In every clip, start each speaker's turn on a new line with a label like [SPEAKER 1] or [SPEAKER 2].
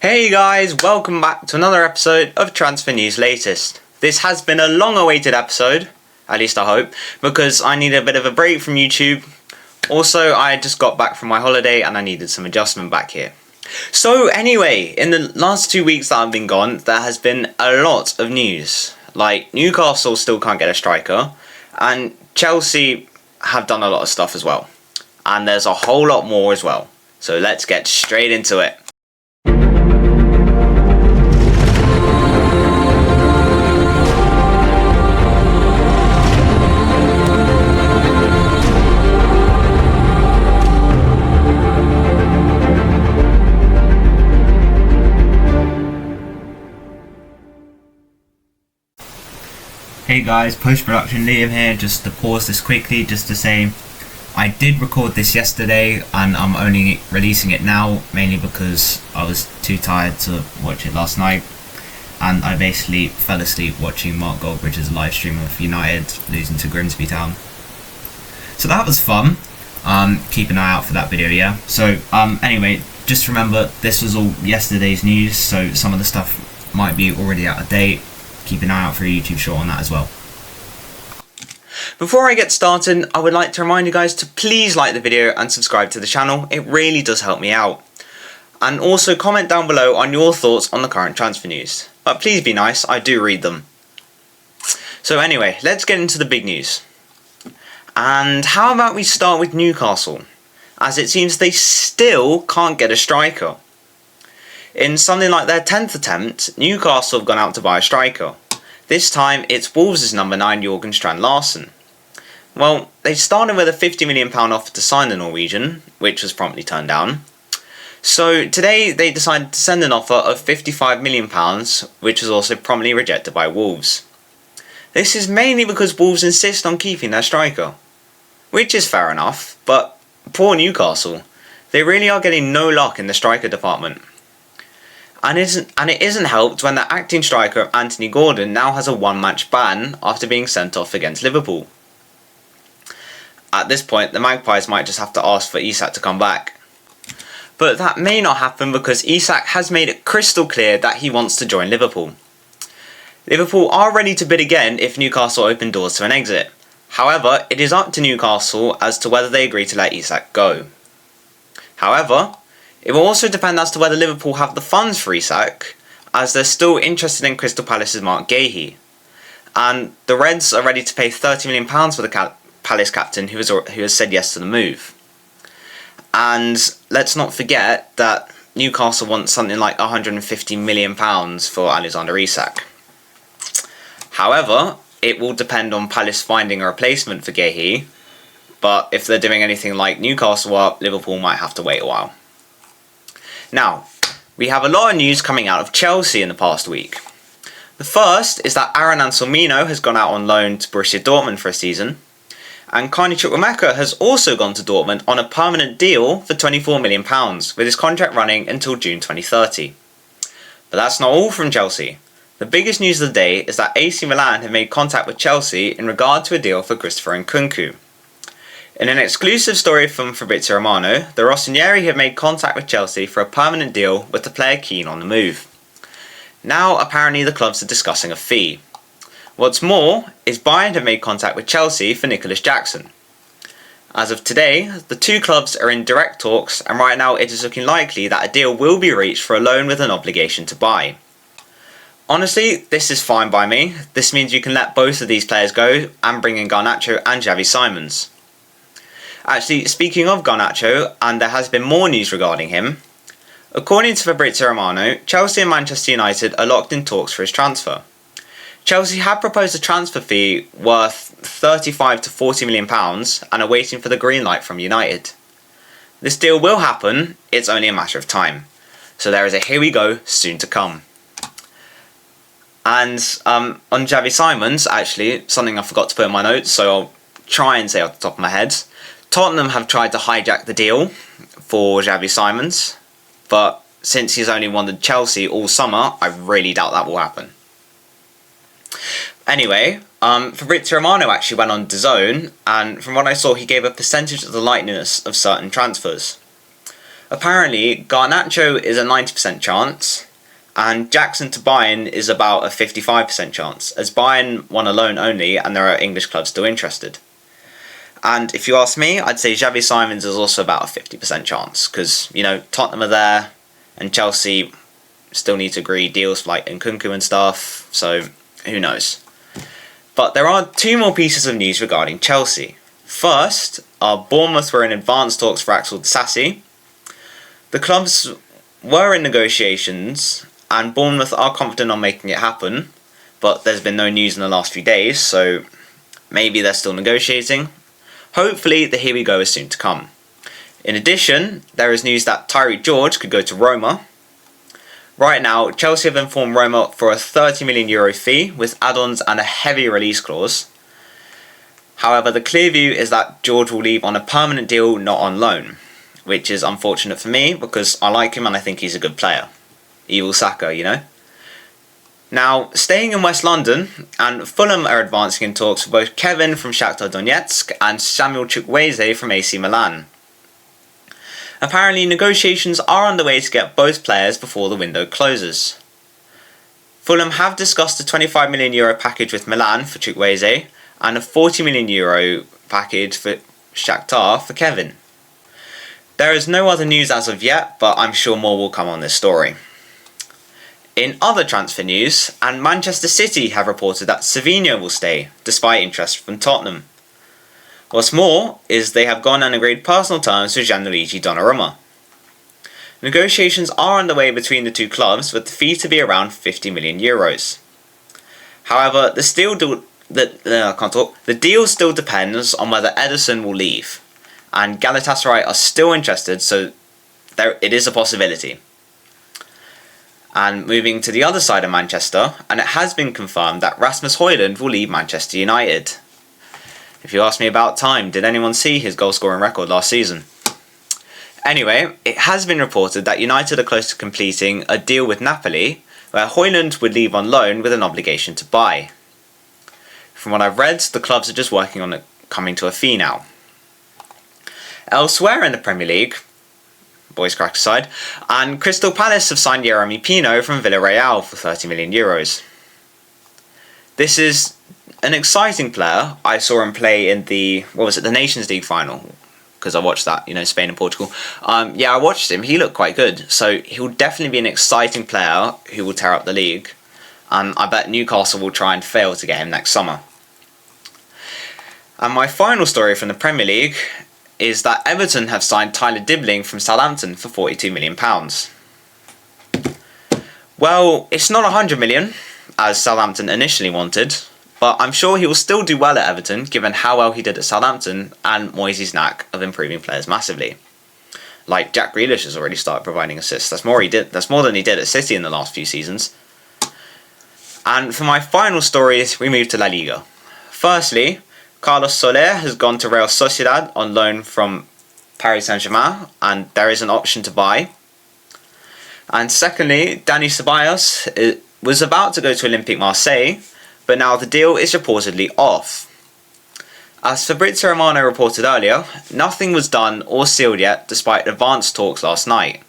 [SPEAKER 1] Hey guys, welcome back to another episode of Transfer News Latest. This has been a long awaited episode, at least I hope, because I need a bit of a break from YouTube. Also, I just got back from my holiday and I needed some adjustment back here. So anyway, in the last 2 weeks that I've been gone, there has been a lot of news. Like, Newcastle still can't get a striker, and Chelsea have done a lot of stuff as well. And there's a whole lot more as well. So let's get straight into it. Hey guys, post-production Liam here, just to pause this quickly, just to say I did record this yesterday and I'm only releasing it now, mainly because I was too tired to watch it last night and I basically fell asleep watching Mark Goldbridge's live stream of United losing to Grimsby Town. So that was fun. Keep an eye out for that video, yeah? So anyway, just remember this was all yesterday's news, so some of the stuff might be already out of date. Keep an eye out for a YouTube short on that as well. Before I get started, I would like to remind you guys to please like the video and subscribe to the channel. It really does help me out. And also comment down below on your thoughts on the current transfer news. But please be nice, I do read them. So anyway, let's get into the big news. And how about we start with Newcastle, as it seems they still can't get a striker. In something like their 10th attempt, Newcastle have gone out to buy a striker. This time it's Wolves' number 9 Jørgen Strand Larsen. Well, they started with a £50 million offer to sign the Norwegian, which was promptly turned down. So today they decided to send an offer of £55 million, which was also promptly rejected by Wolves. This is mainly because Wolves insist on keeping their striker. Which is fair enough, but poor Newcastle. They really are getting no luck in the striker department. And it isn't helped when the acting striker Anthony Gordon now has a one-match ban after being sent off against Liverpool. At this point, the Magpies might just have to ask for Isak to come back. But that may not happen because Isak has made it crystal clear that he wants to join Liverpool. Liverpool are ready to bid again if Newcastle open doors to an exit. However, it is up to Newcastle as to whether they agree to let Isak go. However, it will also depend as to whether Liverpool have the funds for Isak, as they're still interested in Crystal Palace's Mark Guehi. And the Reds are ready to pay £30 million for the Palace captain who has said yes to the move. And let's not forget that Newcastle wants something like £150 million for Alexander Isak. However, it will depend on Palace finding a replacement for Guehi, but if they're doing anything like Newcastle are, Liverpool might have to wait a while. Now, we have a lot of news coming out of Chelsea in the past week. The first is that Aaron Anselmino has gone out on loan to Borussia Dortmund for a season, and Carney Chukwuemeka has also gone to Dortmund on a permanent deal for £24 million, with his contract running until June 2030. But that's not all from Chelsea. The biggest news of the day is that AC Milan have made contact with Chelsea in regard to a deal for Christopher Nkunku. In an exclusive story from Fabrizio Romano, the Rossoneri have made contact with Chelsea for a permanent deal with the player keen on the move. Now apparently the clubs are discussing a fee. What's more is Bayern have made contact with Chelsea for Nicholas Jackson. As of today, the two clubs are in direct talks and right now it is looking likely that a deal will be reached for a loan with an obligation to buy. Honestly, this is fine by me. This means you can let both of these players go and bring in Garnacho and Xavi Simons. Actually, speaking of Garnacho, and there has been more news regarding him, according to Fabrizio Romano, Chelsea and Manchester United are locked in talks for his transfer. Chelsea have proposed a transfer fee worth £35 to £40 million and are waiting for the green light from United. This deal will happen, it's only a matter of time. So there is a here we go soon to come. And on Xavi Simons, actually, something I forgot to put in my notes, so I'll try and say off the top of my head. Tottenham have tried to hijack the deal for Xavi Simons, but since he's only wanted Chelsea all summer, I really doubt that will happen. Anyway, Fabrizio Romano actually went on DAZN, and from what I saw, he gave a percentage of the likeness of certain transfers. Apparently, Garnacho is a 90% chance, and Jackson to Bayern is about a 55% chance, as Bayern want a loan only and there are English clubs still interested. And if you ask me, I'd say Xavi Simons is also about a 50% chance, because, Tottenham are there, and Chelsea still need to agree deals for like Nkunku and stuff, so who knows. But there are two more pieces of news regarding Chelsea. First, Bournemouth were in advanced talks for Axel Disasi. The clubs were in negotiations, and Bournemouth are confident on making it happen, but there's been no news in the last few days, so maybe they're still negotiating. Hopefully, the here we go is soon to come. In addition, there is news that Tyreek George could go to Roma. Right now, Chelsea have informed Roma for a €30 million fee with add-ons and a heavy release clause. However, the clear view is that George will leave on a permanent deal, not on loan, which is unfortunate for me because I like him and I think he's a good player. Evil Saka, Now, staying in West London, and Fulham are advancing in talks for both Kevin from Shakhtar Donetsk and Samuel Chukwueze from AC Milan. Apparently, negotiations are underway to get both players before the window closes. Fulham have discussed a €25 million package with Milan for Chukwueze and a €40 million package for Shakhtar for Kevin. There is no other news as of yet, but I'm sure more will come on this story. In other transfer news, and Manchester City have reported that Savinho will stay, despite interest from Tottenham. What's more is they have gone and agreed personal terms with Gianluigi Donnarumma. Negotiations are underway between the two clubs, with the fee to be around €50 million. However, the deal still depends on whether Ederson will leave, and Galatasaray are still interested, so it is a possibility. And moving to the other side of Manchester, and it has been confirmed that Rasmus Højlund will leave Manchester United. If you ask me about time, did anyone see his goal scoring record last season? Anyway, it has been reported that United are close to completing a deal with Napoli, where Højlund would leave on loan with an obligation to buy. From what I've read, the clubs are just working on it coming to a fee now. Elsewhere in the Premier League, boys crack aside, and Crystal Palace have signed Yeremy Pino from Villarreal for €30 million. This is an exciting player. I saw him play in the Nations League final, because I watched that, Spain and Portugal. I watched him. He looked quite good. So he'll definitely be an exciting player who will tear up the league. And I bet Newcastle will try and fail to get him next summer. And my final story from the Premier League is that Everton have signed Tyler Dibbling from Southampton for £42 million. Well, it's not £100 million, as Southampton initially wanted, but I'm sure he will still do well at Everton, given how well he did at Southampton and Moyes' knack of improving players massively. Like Jack Grealish has already started providing assists. That's more than he did at City in the last few seasons. And for my final stories, we move to La Liga. Firstly, Carlos Soler has gone to Real Sociedad on loan from Paris Saint-Germain, and there is an option to buy. And secondly, Dani Ceballos was about to go to Olympique Marseille, but now the deal is reportedly off. As Fabrizio Romano reported earlier, nothing was done or sealed yet despite advanced talks last night.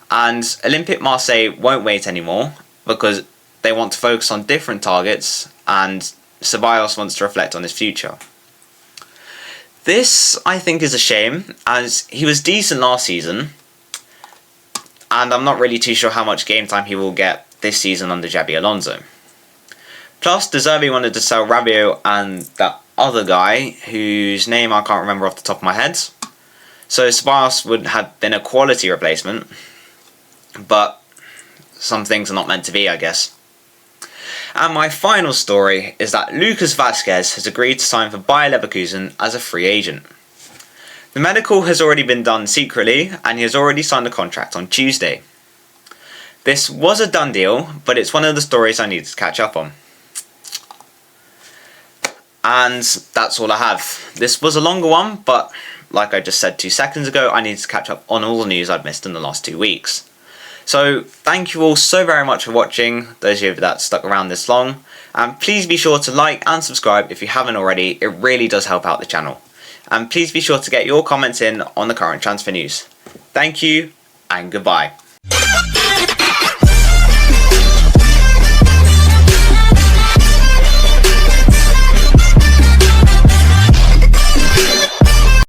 [SPEAKER 1] And Olympique Marseille won't wait anymore because they want to focus on different targets, and Ceballos wants to reflect on his future. This, I think, is a shame, as he was decent last season, and I'm not really too sure how much game time he will get this season under Xabi Alonso. Plus, De Zerbi wanted to sell Rabiot and that other guy, whose name I can't remember off the top of my head. So Ceballos would have been a quality replacement, but some things are not meant to be, I guess. And my final story is that Lucas Vazquez has agreed to sign for Bayer Leverkusen as a free agent. The medical has already been done secretly, and he has already signed a contract on Tuesday. This was a done deal, but it's one of the stories I needed to catch up on. And that's all I have. This was a longer one, but like I just said 2 seconds ago, I needed to catch up on all the news I've missed in the last 2 weeks. So thank you all so very much for watching, those of you that stuck around this long, and please be sure to like and subscribe if you haven't already. It really does help out the channel. And please be sure to get your comments in on the current transfer news. Thank you and goodbye.